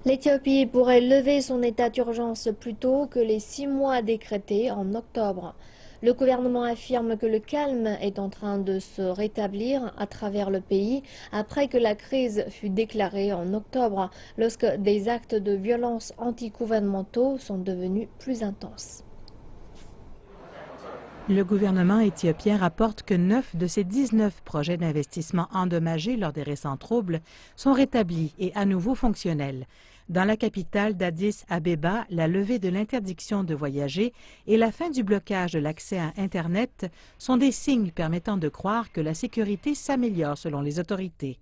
L'Éthiopie pourrait lever son état d'urgence plus tôt que les 6 mois décrétés en octobre. Le gouvernement affirme que le calme est en train de se rétablir à travers le pays après que la crise fut déclarée en octobre, lorsque des actes de violence anti-gouvernementaux sont devenus plus intenses. Le gouvernement éthiopien rapporte que 9 de ses 19 projets d'investissement endommagés lors des récents troubles sont rétablis et à nouveau fonctionnels. Dans la capitale d'Addis Abeba, la levée de l'interdiction de voyager et la fin du blocage de l'accès à Internet sont des signes permettant de croire que la sécurité s'améliore selon les autorités.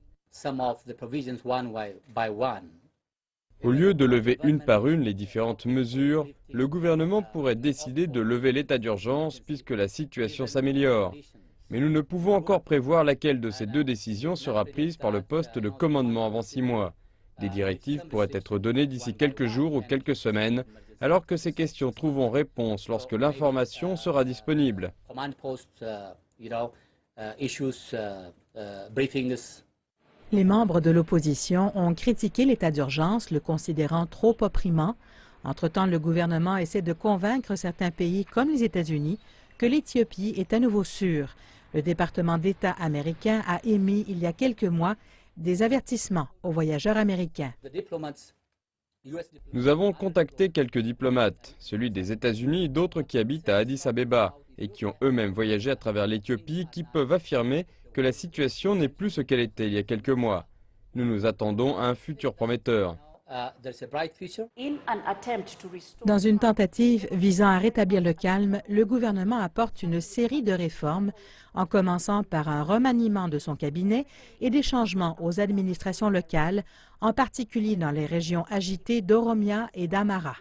Au lieu de lever une par une les différentes mesures, le gouvernement pourrait décider de lever l'état d'urgence puisque la situation s'améliore. Mais nous ne pouvons encore prévoir laquelle de ces deux décisions sera prise par le poste de commandement avant 6 mois. Des directives pourraient être données d'ici quelques jours ou quelques semaines, alors que ces questions trouveront réponse lorsque l'information sera disponible. Les membres de l'opposition ont critiqué l'état d'urgence, le considérant trop opprimant. Entre-temps, le gouvernement essaie de convaincre certains pays, comme les États-Unis, que l'Éthiopie est à nouveau sûre. Le département d'État américain a émis il y a quelques mois des avertissements aux voyageurs américains. Nous avons contacté quelques diplomates, celui des États-Unis et d'autres qui habitent à Addis Abeba et qui ont eux-mêmes voyagé à travers l'Éthiopie, qui peuvent affirmer que la situation n'est plus ce qu'elle était il y a quelques mois. Nous nous attendons à un futur prometteur. Dans une tentative visant à rétablir le calme, le gouvernement apporte une série de réformes, en commençant par un remaniement de son cabinet et des changements aux administrations locales, en particulier dans les régions agitées d'Oromia et d'Amara.